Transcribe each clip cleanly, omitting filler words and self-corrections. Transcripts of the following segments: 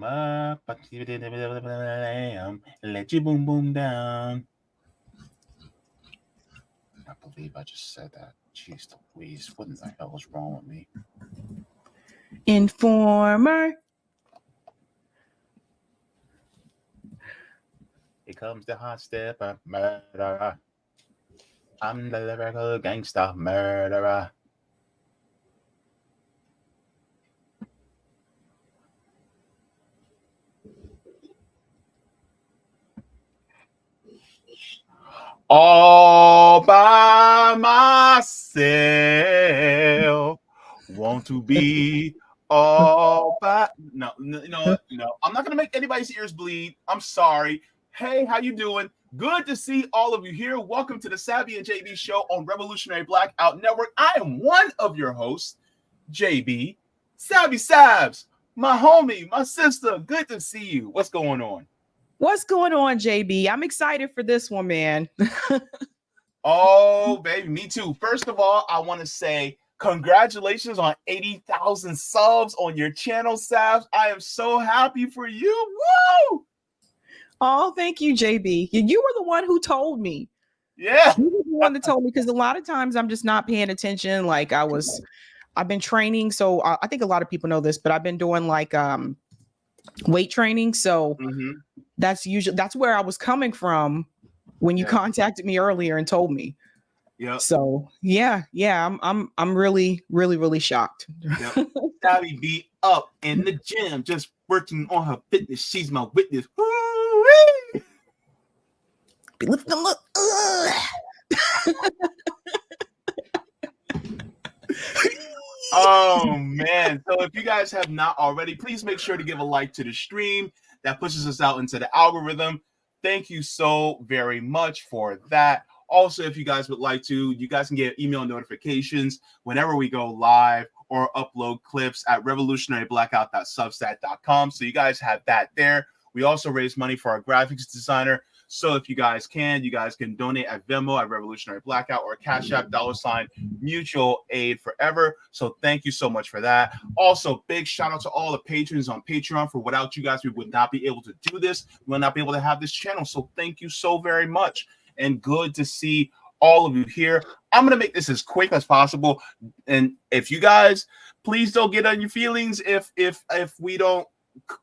come up, let you boom boom down. I believe I just said that. Jeez Louise, what in the hell is wrong with me? Informer. Here comes the hot stepper, murderer. I'm the lyrical gangster murderer. All by myself. Want to be all by no, no, I'm not gonna make anybody's ears bleed. I'm sorry. Hey, how you doing? Good to see all of you here. Welcome to the Sabby and Jaybe show on Revolutionary Blackout Network. I am one of your hosts, Jaybe. Sabby Sabs, my homie, my sister. Good to see you. What's going on? What's going on, JB? I'm excited for this one, man. Oh, baby, me too. First of all, I want to say congratulations on 80,000 subs on your channel, Sabs. I am so happy for you. Woo! Oh, thank you, JB. You were the one who told me. Yeah. You were the one that told me, because a lot of times I'm just not paying attention. Like I've been training. So I think a lot of people know this, but I've been doing like weight training. So that's where I was coming from when you contacted me earlier and told me. Yeah. So yeah, I'm really, really, really shocked. Yep. Sabby be up in the gym, just working on her fitness. She's my witness. Woo-wee! Be lifting them up. Oh man. So if you guys have not already, please make sure to give a like to the stream. That pushes us out into the algorithm. Thank you so very much for that. Also, if you guys would like to, you guys can get email notifications whenever we go live or upload clips at revolutionaryblackout.substack.com. So you guys have that there. We also raise money for our graphics designer. So if you guys can donate at Venmo at Revolutionary Blackout or Cash App $ Mutual Aid Forever. So thank you so much for that. Also, big shout out to all the patrons on Patreon. For without you guys, we would not be able to do this. We would not be able to have this channel. So thank you so very much. And good to see all of you here. I'm going to make this as quick as possible. And if you guys, please don't get on your feelings if we don't,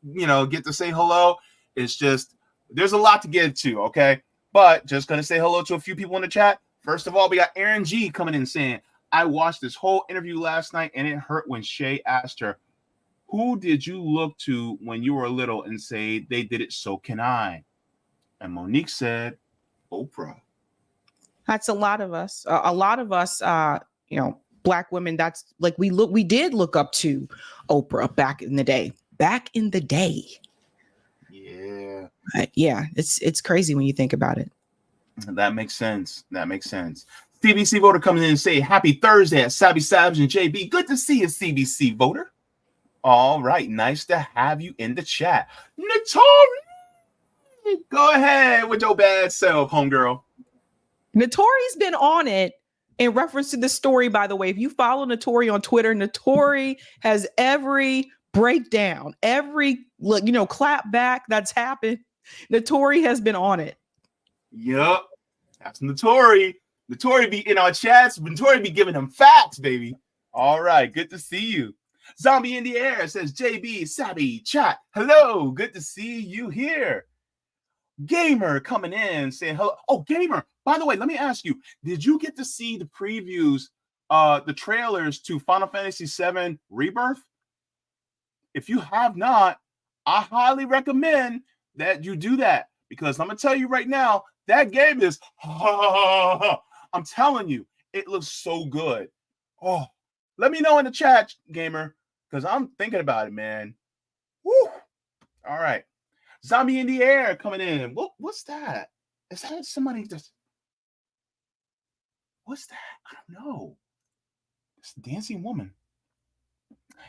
get to say hello. It's just, there's a lot to get to, okay? But just going to say hello to a few people in the chat. First of all, we got Aaron G coming in saying, I watched this whole interview last night and it hurt when Shay asked her, who did you look to when you were little and say they did it, so can I? And Monique said, Oprah. That's a lot of us. Black women. That's like we did look up to Oprah back in the day. Yeah. Yeah, it's crazy when you think about it. That makes sense. CBC voter coming in and say happy Thursday at Sabby Sabs and JB. Good to see you, CBC voter. All right, nice to have you in the chat. Notori, go ahead with your bad self, homegirl. Notori's been on it in reference to this story, by the way. If you follow Notori on Twitter, Notori has every breakdown, every clap back that's happened. Notori has been on it. Yup, that's Notori. Notori be in our chats. Notori be giving them facts, baby. All right, good to see you. Zombie in the air says JB, Sabby, chat. Hello, good to see you here. Gamer coming in saying hello. Oh, Gamer, by the way, let me ask you, did you get to see the previews, the trailers to Final Fantasy VII Rebirth? If you have not, I highly recommend that you do that, because I'm going to tell you right now, that game is, I'm telling you, it looks so good. Oh, let me know in the chat, Gamer, because I'm thinking about it, man. Woo! All right. Zombie in the air coming in. What's that? Is that somebody just... What's that? I don't know. It's a dancing woman.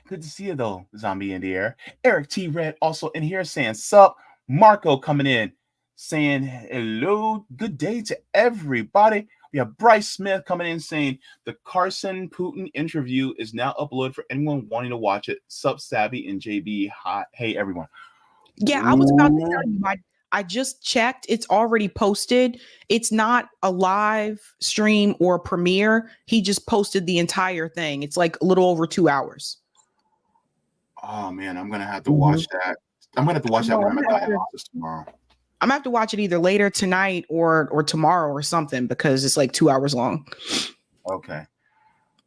Good to see you, though, Zombie in the air. Eric T. Red also in here saying, sup. Marco coming in saying, hello. Good day to everybody. We have Bryce Smith coming in saying, the Carson Putin interview is now uploaded for anyone wanting to watch it. Sup, Sabby and JB. Hi. Hey, everyone. Yeah, I was about to tell you. I just checked. It's already posted. It's not a live stream or a premiere. He just posted the entire thing. It's like a little over 2 hours. Oh man, I'm gonna have to watch that. I'm gonna have to watch that when I'm at the office tomorrow. I'm gonna have to watch it either later tonight or tomorrow or something because it's like 2 hours long. Okay.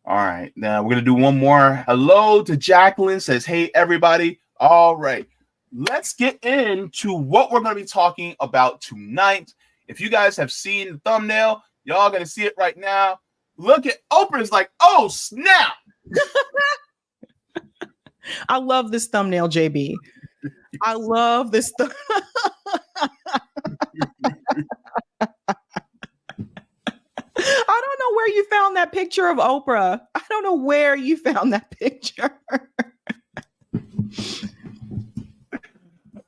All right. Now we're gonna do one more. Hello to Jacqueline says, "Hey everybody." All right. Let's get into what we're going to be talking about tonight. If you guys have seen the thumbnail, y'all going to see it right now. Look at Oprah's like, oh, snap. I love this thumbnail, Jaybe. I love this. I don't know where you found that picture of Oprah. I don't know where you found that picture.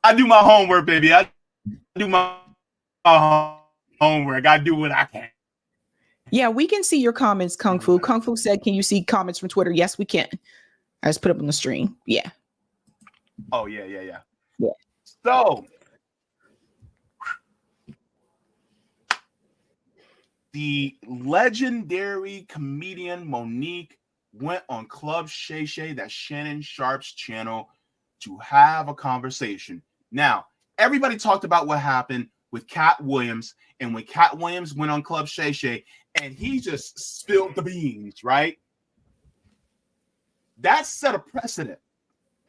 I do my homework, baby. I do my homework. I do what I can. Yeah, we can see your comments, Kung Fu. Kung Fu said, can you see comments from Twitter? Yes, we can. I just put up on the stream. Yeah. Oh, yeah. So, the legendary comedian Monique went on Club Shay Shay, that's Shannon Sharp's channel, to have a conversation. Now, everybody talked about what happened with Cat Williams, and when Cat Williams went on Club Shay Shay, and he just spilled the beans, right? That set a precedent.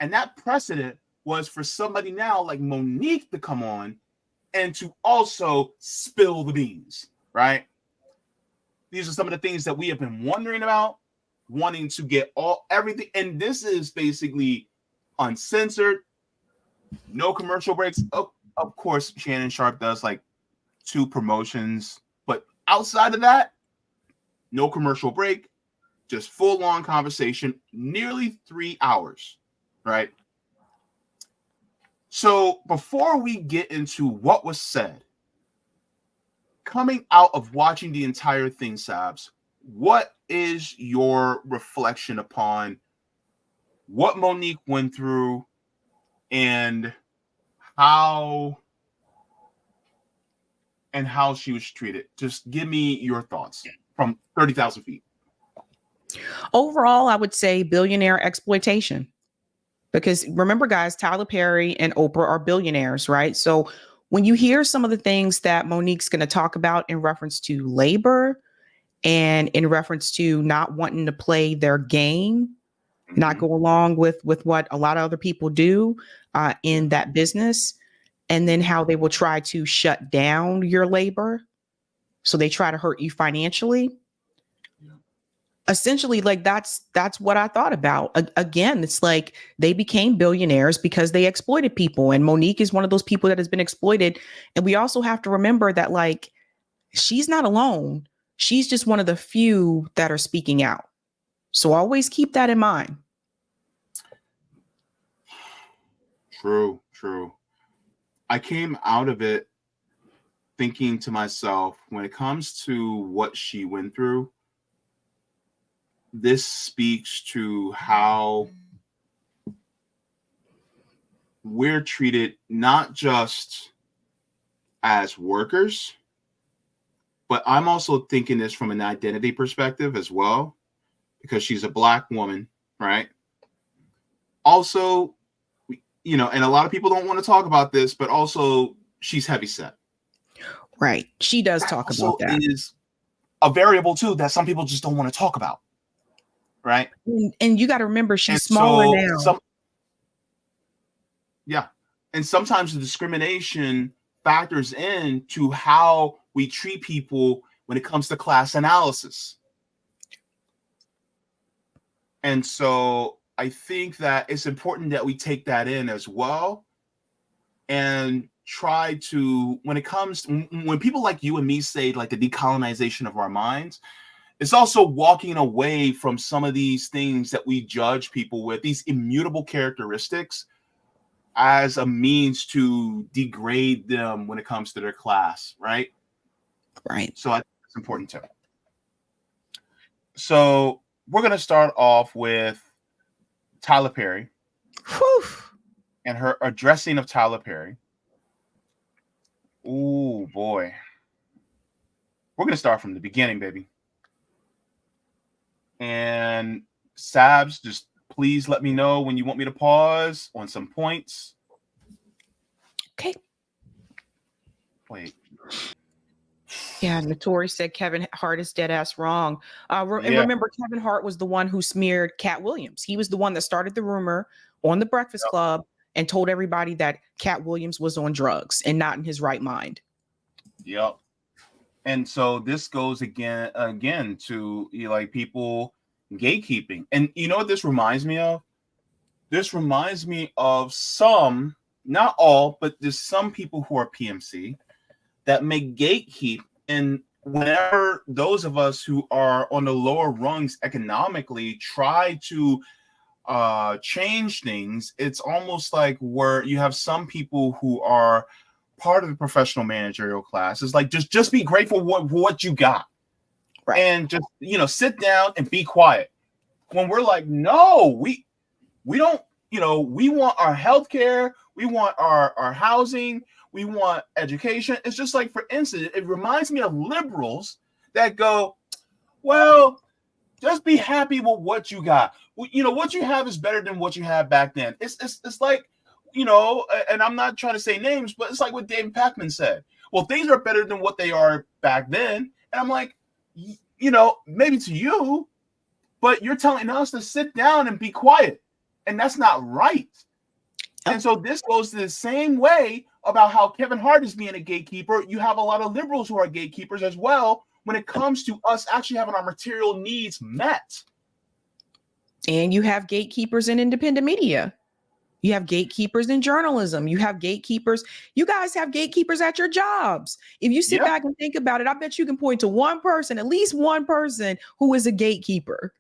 And that precedent was for somebody now like Monique to come on and to also spill the beans, right? These are some of the things that we have been wondering about, wanting to get everything. And this is basically uncensored, no commercial breaks. Of course, Shannon Sharp does like 2 promotions, but outside of that, no commercial break, just full-on conversation, nearly 3 hours, right? So before we get into what was said, coming out of watching the entire thing, Sabs, what is your reflection upon what Monique went through and how she was treated? Just give me your thoughts from 30,000 feet. Overall, I would say billionaire exploitation. Because remember, guys, Tyler Perry and Oprah are billionaires, right? So when you hear some of the things that Monique's going to talk about in reference to labor and in reference to not wanting to play their game, not go along with what a lot of other people do in that business, and then how they will try to shut down your labor. So they try to hurt you financially. Essentially, like that's what I thought about. Again, it's like they became billionaires because they exploited people, and Monique is one of those people that has been exploited. And we also have to remember that, like, she's not alone. She's just one of the few that are speaking out. So always keep that in mind. True. I came out of it thinking to myself, when it comes to what she went through, this speaks to how we're treated not just as workers, but I'm also thinking this from an identity perspective as well, because she's a Black woman, right? Also, and a lot of people don't want to talk about this, but also she's heavyset. Right. She does talk about that. It is a variable too that some people just don't want to talk about. Right. And you got to remember, she's smaller now. And sometimes the discrimination factors into how we treat people when it comes to class analysis. And so I think that it's important that we take that in as well and try to, when people like you and me say like the decolonization of our minds, it's also walking away from some of these things that we judge people with, these immutable characteristics, as a means to degrade them when it comes to their class, right? Right. So I think it's important too. So we're going to start off with Tyler Perry. Whew. and her addressing of Tyler Perry. Ooh, boy. We're going to start from the beginning, baby. And Sabs, just please let me know when you want me to pause on some points. Okay. Wait. Yeah, Notorious said Kevin Hart is dead ass wrong. And remember, Kevin Hart was the one who smeared Cat Williams. He was the one that started the rumor on the Breakfast Club and told everybody that Cat Williams was on drugs and not in his right mind. Yep. And so this goes again to like people gatekeeping. And you know what this reminds me of? This reminds me of some, not all, but there's some people who are PMC that make gatekeep. And whenever those of us who are on the lower rungs economically try to change things, it's almost like where you have some people who are part of the professional managerial class. It's like just be grateful for what you got, right? And just sit down and be quiet. When we're like, no, we don't, we want our healthcare, we want our housing, we want education. It's just like, for instance, it reminds me of liberals that go, well, just be happy with what you got. What you have is better than what you had back then. It's like, and I'm not trying to say names, but it's like what David Pakman said. Well, things are better than what they are back then. And I'm like, maybe to you, but you're telling us to sit down and be quiet. And that's not right. And so this goes the same way about how Kevin Hart is being a gatekeeper. You have a lot of liberals who are gatekeepers as well when it comes to us actually having our material needs met. And you have gatekeepers in independent media. You have gatekeepers in journalism. You have gatekeepers. You guys have gatekeepers at your jobs. If you sit back and think about it, I bet you can point to one person, at least one person, who is a gatekeeper.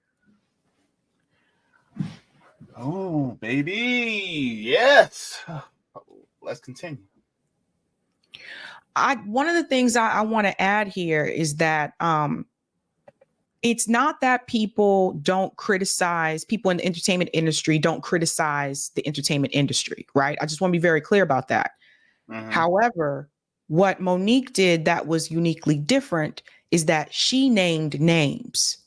Oh, baby. Yes. Let's continue. One of the things I want to add here is that it's not that people don't criticize, people in the entertainment industry don't criticize the entertainment industry, right? I just want to be very clear about that. Mm-hmm. However, what Monique did that was uniquely different is that she named names.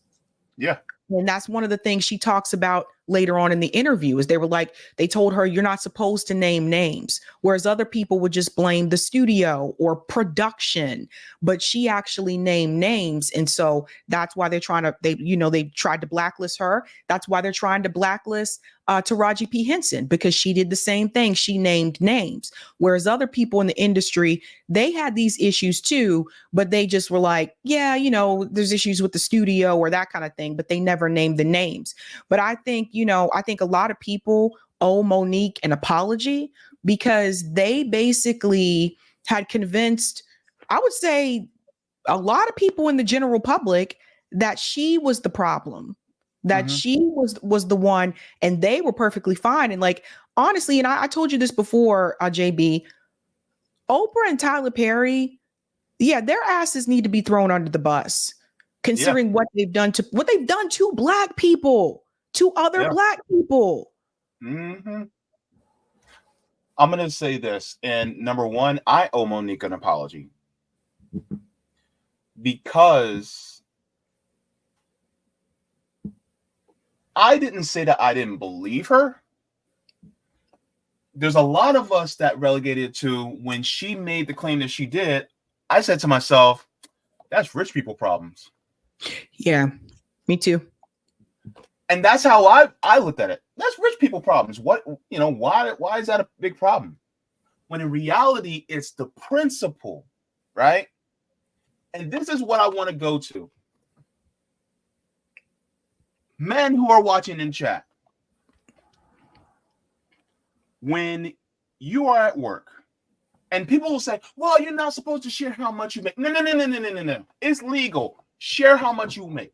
Yeah. And that's one of the things she talks about later on in the interview is they told her, you're not supposed to name names, whereas other people would just blame the studio or production, but she actually named names. And so that's why they tried to blacklist her. That's why they're trying to blacklist Taraji P. Henson, because she did the same thing. She named names, whereas other people in the industry, they had these issues too, but they just were like, yeah, there's issues with the studio or that kind of thing, but they never named the names. But I think a lot of people owe Monique an apology because they basically had convinced, I would say, a lot of people in the general public that she was the problem, that she was the one, and they were perfectly fine. And like, honestly, and I told you this before, Jaybe, Oprah and Tyler Perry, yeah, their asses need to be thrown under the bus, considering what they've done to Black people, to other Black people. Mm-hmm. I'm going to say this. And number one, I owe Monique an apology because I didn't say that I didn't believe her. There's a lot of us that relegated to when she made the claim that she did. I said to myself, that's rich people problems. Yeah, me too. And that's how I looked at it. That's rich people problems. What, why is that a big problem? When in reality, it's the principle, right? And this is what I want to go to. Men who are watching in chat. When you are at work and people will say, well, you're not supposed to share how much you make. No. It's legal. Share how much you make.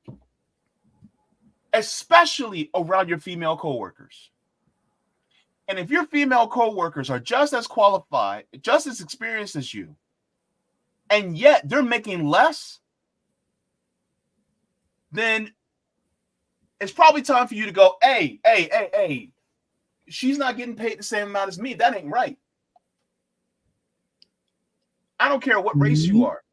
Especially around your female coworkers. And if your female coworkers are just as qualified, just as experienced as you, and yet they're making less, then it's probably time for you to go, hey, she's not getting paid the same amount as me. That ain't right. I don't care what race you are.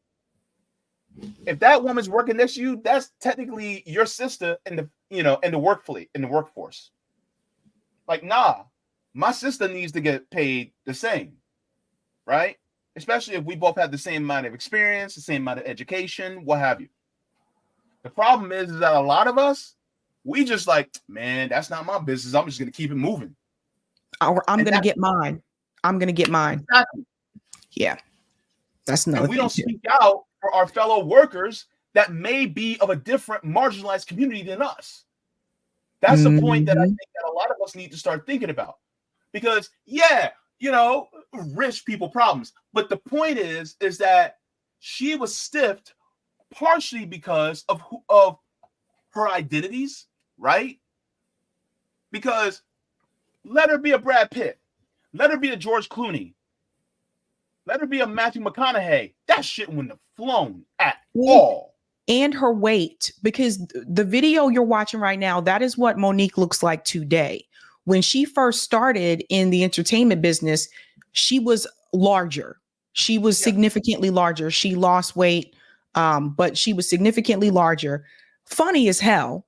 If that woman's working next to you, that's technically your sister in the in the workforce. Like, nah, my sister needs to get paid the same, right? Especially if we both have the same amount of experience, the same amount of education, what have you. The problem is that a lot of us, we just like, man, that's not my business. I'm just going to keep it moving. I'm going to get mine. I'm going to get mine. Exactly. Yeah. That's another thing. We don't speak out for our fellow workers that may be of a different marginalized community than us. That's the point that I think that a lot of us need to start thinking about. Because, yeah, rich people problems. But the point is that she was stiffed partially because of her identities, right? Because let her be a Brad Pitt. Let her be a George Clooney. Let her be a Matthew McConaughey. That shit wouldn't have flown at all. And her weight, because the video you're watching right now, that is what Monique looks like today. When she first started in the entertainment business, she was larger. She was significantly larger. She lost weight, but she was significantly larger. Funny as hell.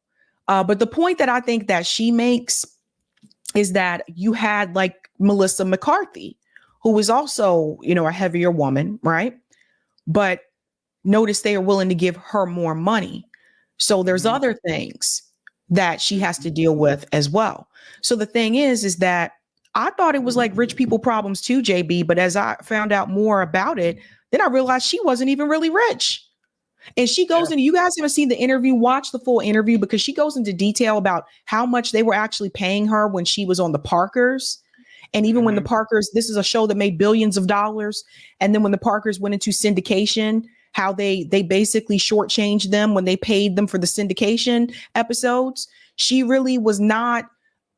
But the point that I think that she makes is that you had like Melissa McCarthy, who was also, a heavier woman, right? But notice they are willing to give her more money. So there's other things that she has to deal with as well. So the thing is that I thought it was like rich people problems too, Jaybe. But as I found out more about it, then I realized she wasn't even really rich. And she goes into, you guys haven't seen the interview, watch the full interview, because she goes into detail about how much they were actually paying her when she was on the Parkers. And even when the Parkers, this is a show that made billions of dollars. And then when the Parkers went into syndication, how they basically shortchanged them when they paid them for the syndication episodes. She really was not,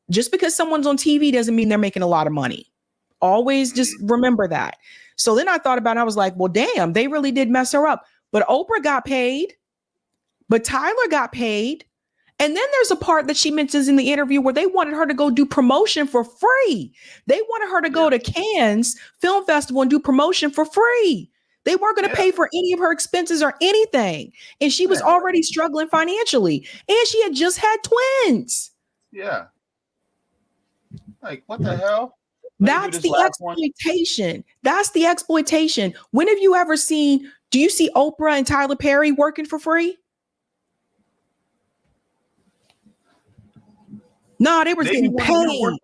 just because someone's on TV doesn't mean they're making a lot of money. Always just remember that. So then I thought about it. I was like, well, damn, they really did mess her up. But Oprah got paid, but Tyler got paid. And then there's a part that she mentions in the interview where they wanted her to go do promotion for free. They wanted her to go to Cannes Film Festival and do promotion for free. They weren't going to pay for any of her expenses or anything. And she was already struggling financially. And she had just had twins. Yeah. Like, what the hell? That's the exploitation. That's the exploitation. When have you ever seen, do you see Oprah and Tyler Perry working for free? No, they were getting paid.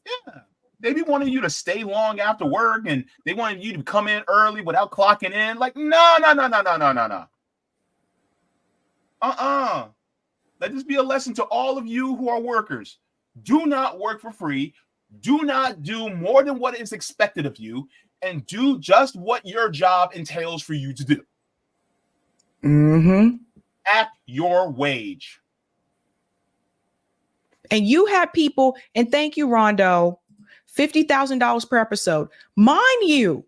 Yeah. They be wanting you to stay long after work, and they wanted you to come in early without clocking in. Like, no. Let this be a lesson to all of you who are workers. Do not work for free. Do not do more than what is expected of you, and do just what your job entails for you to do. At your wage. And you had people, and thank you, Rondo, $50,000 per episode. Mind you,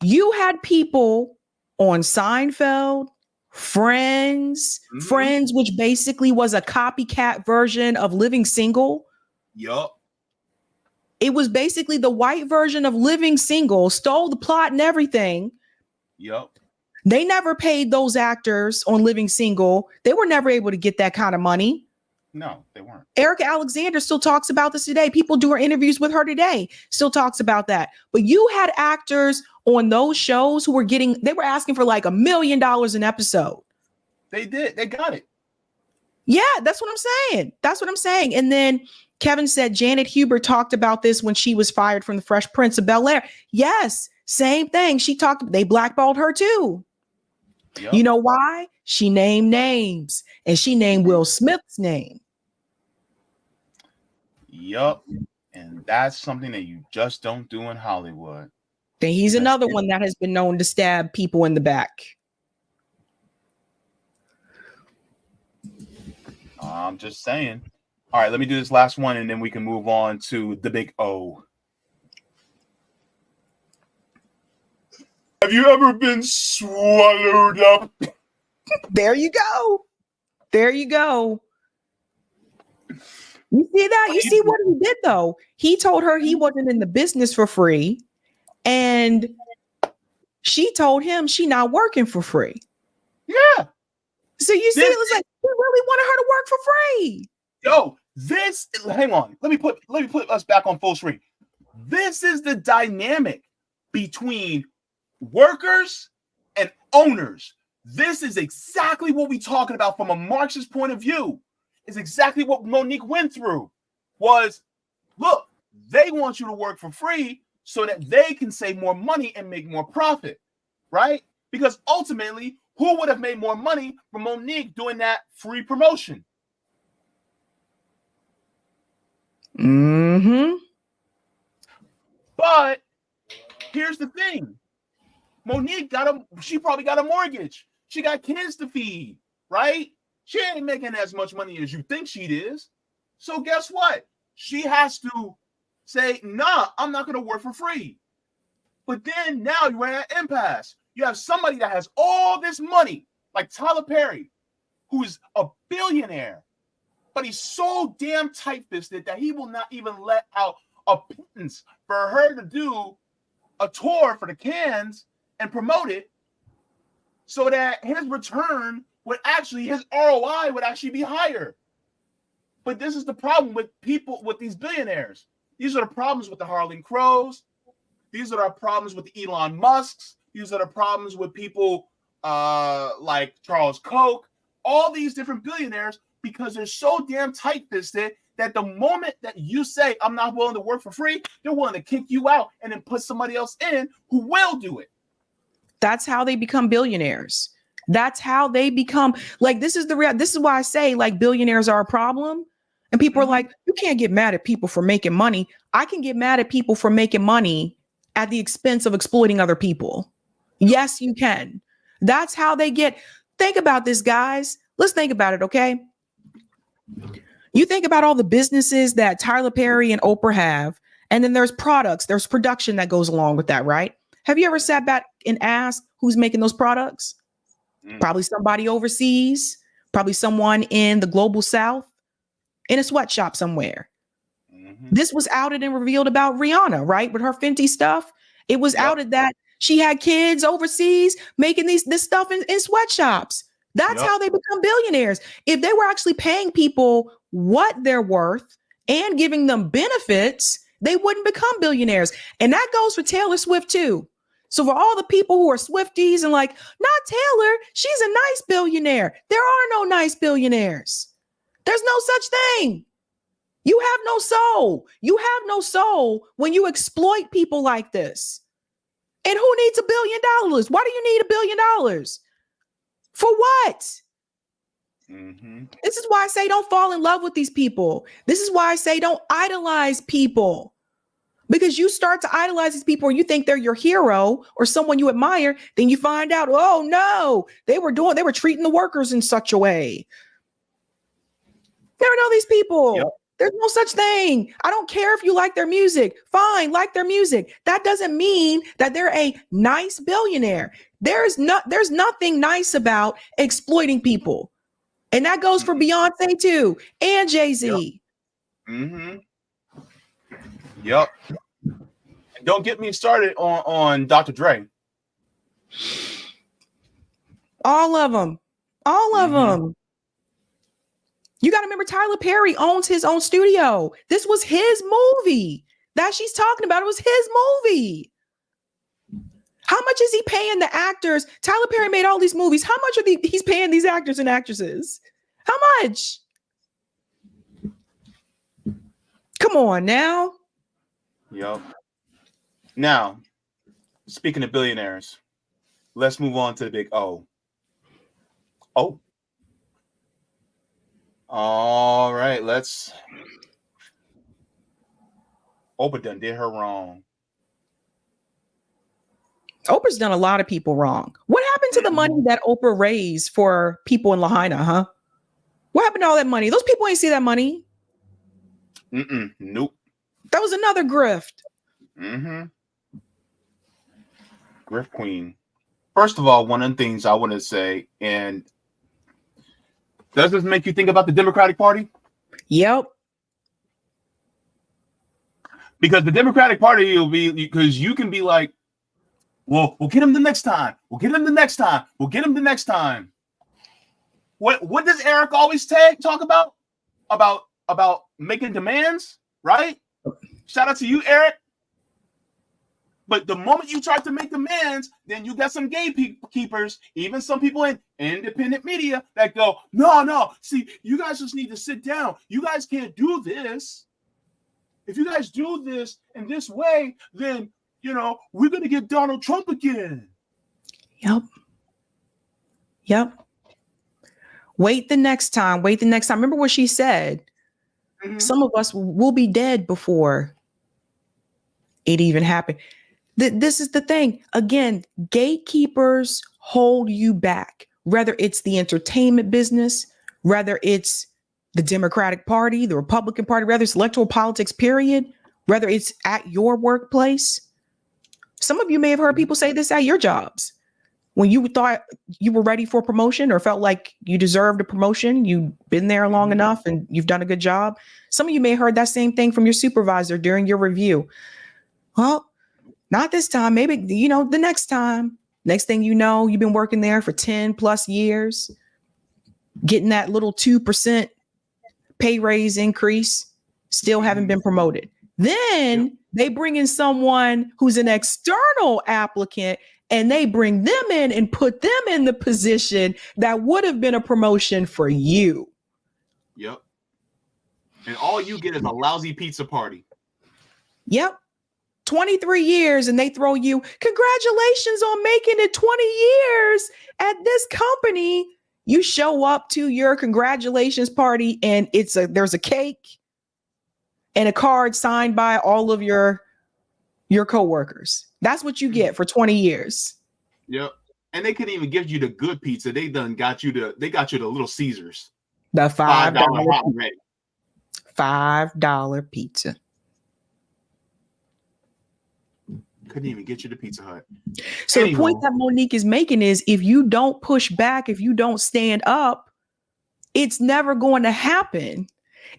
you had people on Seinfeld, Friends, which basically was a copycat version of Living Single. Yup. It was basically the white version of Living Single, stole the plot and everything. Yup. They never paid those actors on Living Single. They were never able to get that kind of money. No, they weren't. Erica Alexander still talks about this today. People doing interviews with her today still talks about that. But you had actors on those shows who were they were asking for like $1 million an episode. They did. They got it. Yeah, that's what I'm saying. And then Kevin said Janet Hubert talked about this when she was fired from the Fresh Prince of Bel-Air. Yes, same thing. They blackballed her too. Yep. You know why? She named names, and she named Will Smith's name. Yup. And that's something that you just don't do in Hollywood. Then he's another one that has been known to stab people in the back. I'm just saying. All right, let me do this last one, and then we can move on to the big O. Have you ever been swallowed up? There you go. You see that? You see what he did though? He told her he wasn't in the business for free, and she told him she not working for free. Yeah. So you see, it was like he really wanted her to work for free. Yo, hang on. Let me put us back on full screen. This is the dynamic between workers and owners. This is exactly what we're talking about from a Marxist point of view. It's exactly what Monique went through. Look, they want you to work for free so that they can save more money and make more profit, right? Because ultimately, who would have made more money from Monique doing that free promotion? Mm-hmm. But here's the thing. Monique she probably got a mortgage. She got kids to feed, right? She ain't making as much money as you think she is. So guess what? She has to say, nah, I'm not going to work for free. But then now you're at an impasse. You have somebody that has all this money, like Tyler Perry, who is a billionaire, but he's so damn tight-fisted that he will not even let out a pittance for her to do a tour for the cans and promote it so that his return would actually, his ROI would actually be higher. But this is the problem with people, with these billionaires. These are the problems with the Harlan Crows. These are the problems with the Elon Musks. These are the problems with people like Charles Koch, all these different billionaires, because they're so damn tight-fisted that the moment that you say, I'm not willing to work for free, they're willing to kick you out and then put somebody else in who will do it. That's how they become billionaires. That's how they become, like, this is why I say, like, billionaires are a problem. And people are like, you can't get mad at people for making money. I can get mad at people for making money at the expense of exploiting other people. Yes, you can. That's how they get. Think about this, guys. Let's think about it, okay? You think about all the businesses that Tyler Perry and Oprah have, and then there's products, there's production that goes along with that, right? Have you ever sat back and asked who's making those products? Probably somebody overseas, probably someone in the global South, in a sweatshop somewhere. This was outed and revealed about Rihanna, right? With her Fenty stuff. It was outed that she had kids overseas making this stuff in sweatshops. That's how they become billionaires. If they were actually paying people what they're worth and giving them benefits, they wouldn't become billionaires. And that goes for Taylor Swift too. So for all the people who are Swifties and like, not Taylor, she's a nice billionaire. There are no nice billionaires. There's no such thing. You have no soul. You have no soul when you exploit people like this. And who needs $1 billion? Why do you need $1 billion? For what? This is why I say don't fall in love with these people. This is why I say don't idolize people. Because you start to idolize these people or you think they're your hero or someone you admire, then you find out, oh no, they were treating the workers in such a way. There are no these people. There's no such thing. I don't care if you like their music. Fine, like their music. That doesn't mean that they're a nice billionaire. There's nothing nice about exploiting people. And that goes for Beyonce too, and Jay-Z. Yep. And don't get me started on Dr. Dre. All of them. All of them. You got to remember, Tyler Perry owns his own studio. This was his movie that she's talking about. It was his movie. How much is he paying the actors? Tyler Perry made all these movies. How much he's paying these actors and actresses? How much? Come on now. Yep. Now, speaking of billionaires, let's move on to the big O. Oh. All right, Oprah done did her wrong. Oprah's done a lot of people wrong. What happened to the money that Oprah raised for people in Lahaina, huh? What happened to all that money? Those people ain't see that money. Nope. That was another grift. Grift queen. First of all, one of the things I want to say, and does this make you think about the Democratic Party? Yep. Because the Democratic Party will be, because you can be like, well, we'll get him the next time. We'll get him the next time. We'll get him the next time. What does Eric always talk about? About making demands, right? Shout out to you, Eric. But the moment you try to make demands, then you got some gatekeepers, even some people in independent media that go, no, see, you guys just need to sit down. You guys can't do this. If you guys do this in this way, then, we're going to get Donald Trump again. Yep. Wait the next time. Remember what she said? Mm-hmm. Some of us will be dead before it even happened. This is the thing. Again, gatekeepers hold you back, whether it's the entertainment business, whether it's the Democratic Party, the Republican Party, whether it's electoral politics, period, whether it's at your workplace. Some of you may have heard people say this at your jobs. When you thought you were ready for promotion or felt like you deserved a promotion, you've been there long enough and you've done a good job. Some of you may have heard that same thing from your supervisor during your review. Well, not this time, maybe, the next time. Next thing you know, you've been working there for 10 plus years, getting that little 2% pay raise increase, still haven't been promoted. Then they bring in someone who's an external applicant and they bring them in and put them in the position that would have been a promotion for you. Yep. And all you get is a lousy pizza party. Yep. 23 years and they throw you, congratulations on making it 20 years at this company. You show up to your congratulations party and there's a cake and a card signed by all of your coworkers. That's what you get for 20 years. Yep. And they couldn't even give you the good pizza. They got you the Little Caesars. The $5 hot and ready. $5 pizza. Couldn't even get you the Pizza Hut. So the point that Monique is making is if you don't push back, if you don't stand up, it's never going to happen.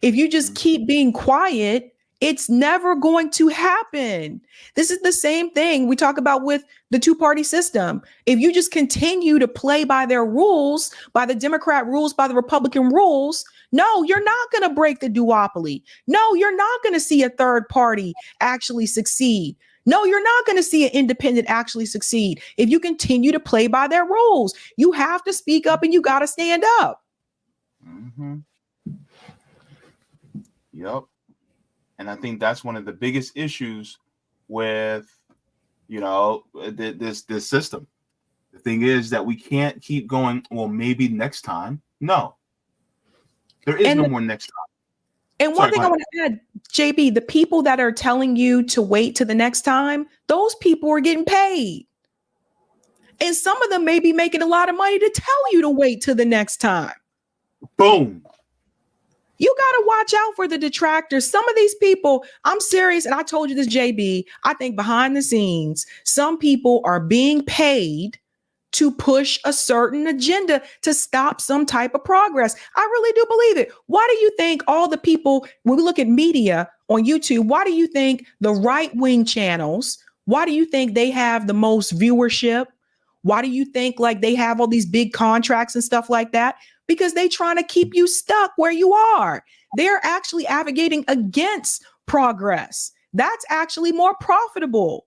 If you just keep being quiet, it's never going to happen. This is the same thing we talk about with the two-party system. If you just continue to play by their rules, by the Democrat rules, by the Republican rules, no, you're not going to break the duopoly. No, you're not going to see a third party actually succeed. No, you're not going to see an independent actually succeed. If you continue to play by their rules, you have to speak up and you got to stand up. Mm-hmm. Yep. And I think that's one of the biggest issues with, this system. The thing is that we can't keep going, well, maybe next time. No, there is no more next time. And one thing I want to add, Jaybe, the people that are telling you to wait to the next time, those people are getting paid. And some of them may be making a lot of money to tell you to wait to the next time. Boom. You got to watch out for the detractors. Some of these people, I'm serious, and I told you this, Jaybe, I think behind the scenes, some people are being paid to push a certain agenda to stop some type of progress. I really do believe it. Why do you think all the people, when we look at media on YouTube, why do you think the right-wing channels, why do you think they have the most viewership? Why do you think like they have all these big contracts and stuff like that? Because they're trying to keep you stuck where you are. They're actually advocating against progress. That's actually more profitable.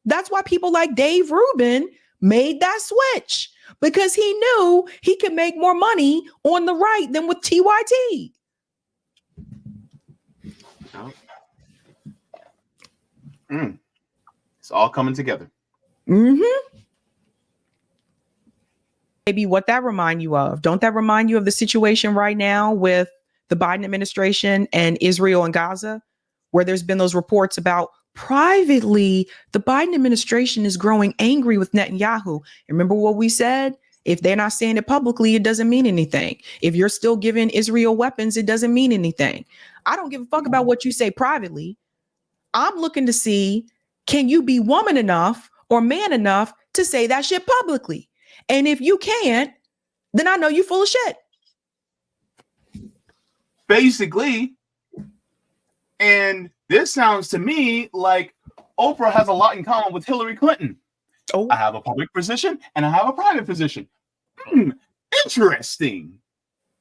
That's why people like Dave Rubin made that switch, because he knew he could make more money on the right than with TYT. It's all coming together. Mm-hmm. Maybe what that remind you of? Don't that remind you of the situation right now with the Biden administration and Israel and Gaza, where there's been those reports about privately, the Biden administration is growing angry with Netanyahu. Remember what we said? If they're not saying it publicly, it doesn't mean anything. If you're still giving Israel weapons, it doesn't mean anything. I don't give a fuck about what you say privately. I'm looking to see, can you be woman enough or man enough to say that shit publicly? And if you can't, then I know you're full of shit. Basically, and This sounds to me like Oprah has a lot in common with Hillary Clinton. Oh, I have a public position and I have a private position. Interesting.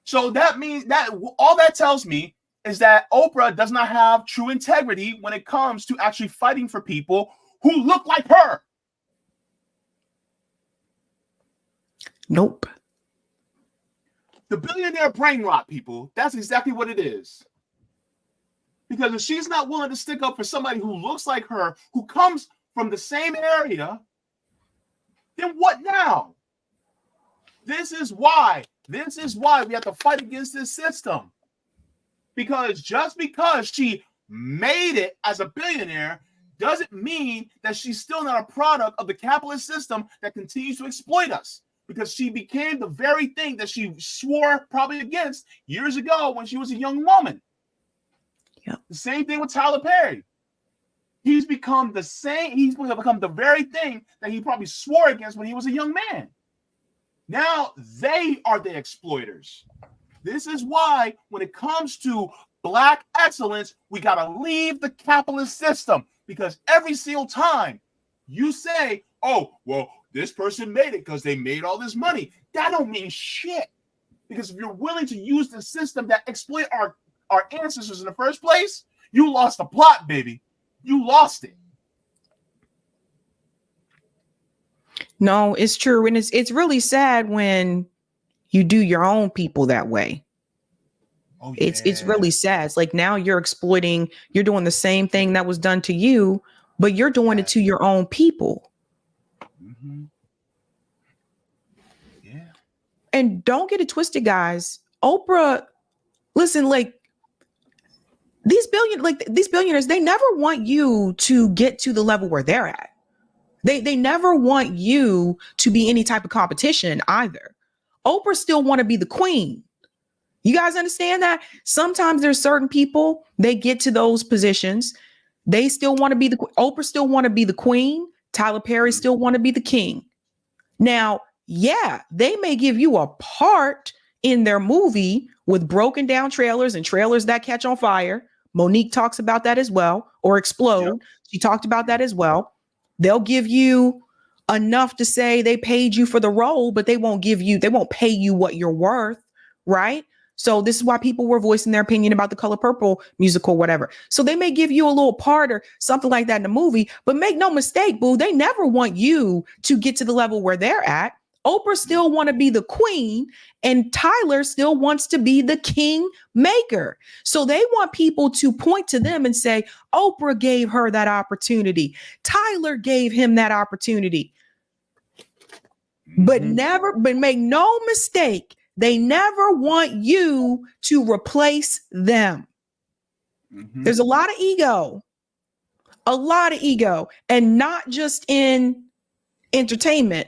So that means that all that tells me is that Oprah does not have true integrity when it comes to actually fighting for people who look like her. nope. The billionaire brain rot, people. That's exactly what it is. Because if she's not willing to stick up for somebody who looks like her, who comes from the same area, then what now? This is why we have to fight against this system. Because just because she made it as a billionaire doesn't mean that she's still not a product of the capitalist system that continues to exploit us. Because she became the very thing that she swore probably against years ago when she was a young woman. Yep. The same thing with Tyler Perry. He's become the same. He's become the very thing that he probably swore against when he was a young man. Now they are the exploiters. This is why when it comes to Black excellence, we got to leave the capitalist system, because every single time you say, oh, well, this person made it because they made all this money, that don't mean shit. Because if you're willing to use the system that exploit our ancestors in the first place, you lost the plot, baby. You lost it. No, it's true. And it's really sad when you do your own people that way. Oh, yeah. It's really sad. It's like now you're doing the same thing that was done to you, but you're doing it to your own people. Mm-hmm. Yeah. And don't get it twisted, guys. Oprah, listen, like these billionaires, they never want you to get to the level where they're at. They never want you to be any type of competition either. Oprah still want to be the queen. You guys understand that? Sometimes there's certain people, they get to those positions. They still want to be Oprah still want to be the queen. Tyler Perry still want to be the king. Now, yeah, they may give you a part in their movie with broken down trailers and trailers that catch on fire. Monique talks about that as well, or Explode. Yep. She talked about that as well. They'll give you enough to say they paid you for the role, but they won't pay you what you're worth, right? So this is why people were voicing their opinion about the Color Purple musical, whatever. So they may give you a little part or something like that in the movie, but make no mistake, boo, they never want you to get to the level where they're at. Oprah still want to be the queen and Tyler still wants to be the king maker. So they want people to point to them and say, Oprah gave her that opportunity. Tyler gave him that opportunity. But make no mistake, they never want you to replace them. Mm-hmm. There's a lot of ego, and not just in entertainment.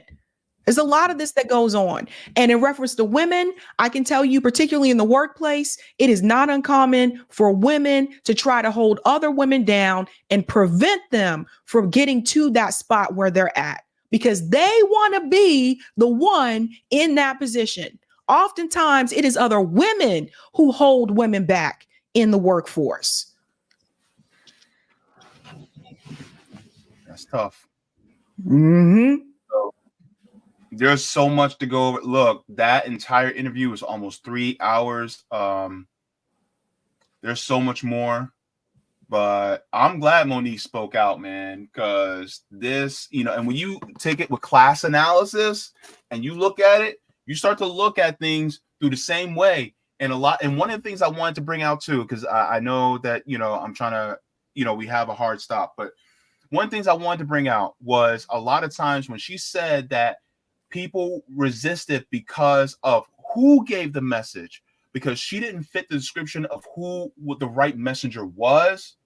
There's a lot of this that goes on. And in reference to women, I can tell you, particularly in the workplace, it is not uncommon for women to try to hold other women down and prevent them from getting to that spot where they're at, because they want to be the one in that position. Oftentimes, it is other women who hold women back in the workforce. That's tough. Mm-hmm. There's so much to go over. Look, that entire interview was almost 3 hours. There's so much more, but I'm glad Monique spoke out, man, because this, and when you take it with class analysis and you look at it, you start to look at things through the same way. And one of the things I wanted to bring out too, because I know that, I'm trying to, we have a hard stop, but one of the things I wanted to bring out was a lot of times when she said that people resisted because of who gave the message, because she didn't fit the description of who the right messenger was.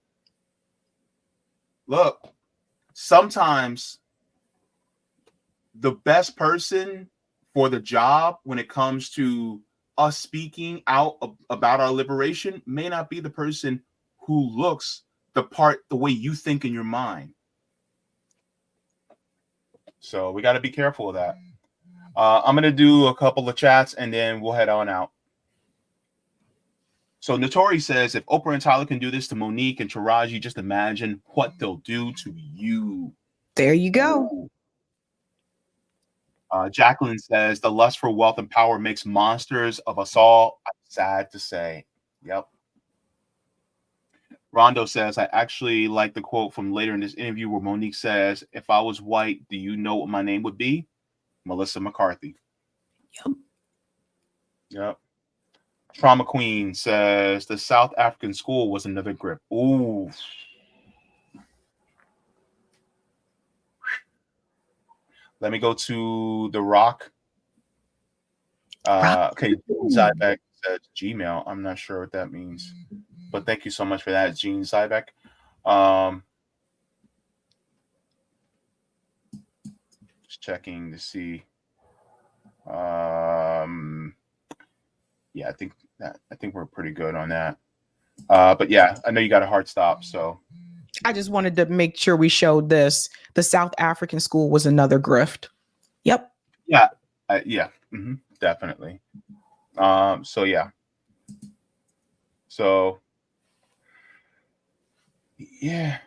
Look, sometimes the best person for the job when it comes to us speaking out about our liberation may not be the person who looks the part the way you think in your mind. So we got to be careful of that. I'm going to do a couple of chats and then we'll head on out. So Notori says, if Oprah and Tyler can do this to Monique and Taraji, just imagine what they'll do to you. There you go. Jacqueline says, the lust for wealth and power makes monsters of us all. I'm sad to say. Yep. Rondo says, I actually like the quote from later in this interview where Monique says, if I was white, do you know what my name would be? Melissa McCarthy. Yep. Trauma Queen says, the South African school was another grip. Ooh. Let me go to The Rock. Okay, Zybeck says Gmail. I'm not sure what that means, but thank you so much for that, Gene Zybeck. Just checking to see. Yeah, I think we're pretty good on that. But yeah, I know you got a hard stop, so I just wanted to make sure we showed this. The South African school was another grift. Yep. Yeah. Yeah. Mm-hmm, definitely. So yeah. So yeah.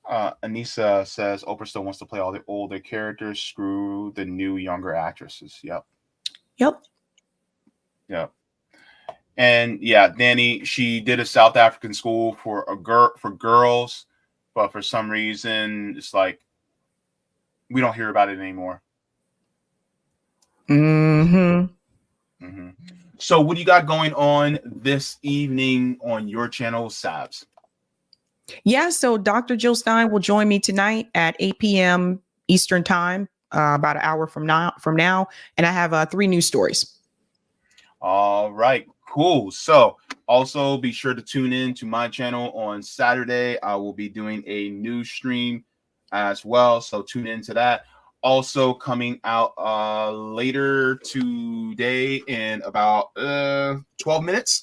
Anissa says Oprah still wants to play all the older characters. Screw the new younger actresses. Yep. And yeah, Danny, she did a South African school for girls, but for some reason it's like we don't hear about it anymore. So what do you got going on this evening on your channel, Sabs? Yeah, so Dr. Jill Stein will join me tonight at 8 p.m. Eastern time, about an hour from now, and I have 3 news stories. All right, cool. So also be sure to tune in to my channel on Saturday. I will be doing a news stream as well, so tune into that. Also coming out later today in about 12 minutes.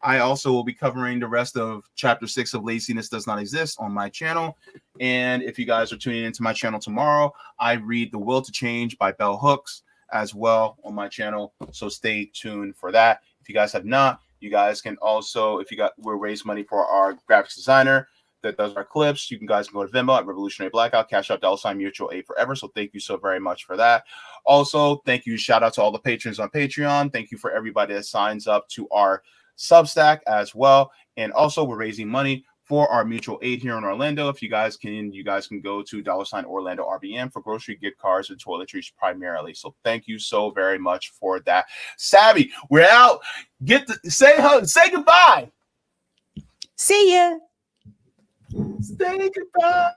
I also will be covering the rest of chapter 6 of Laziness Does Not Exist on my channel. And if you guys are tuning into my channel tomorrow, I read The Will to Change by Bell Hooks as well on my channel. So stay tuned for that. If you guys have not, you guys can also, we'll raise money for our graphics designer that does our clips. You guys can go to Venmo at Revolutionary Blackout, Cash App, $ Mutual Aid Forever. So thank you so very much for that. Also, thank you. Shout out to all the patrons on Patreon. Thank you for everybody that signs up to our Substack as well. And also we're raising money for our mutual aid here in Orlando. If you guys can go to $ Orlando RBM for grocery, gift cards, and toiletries primarily. So thank you so very much for that. Sabby, we're out. Say goodbye. See ya. Say goodbye.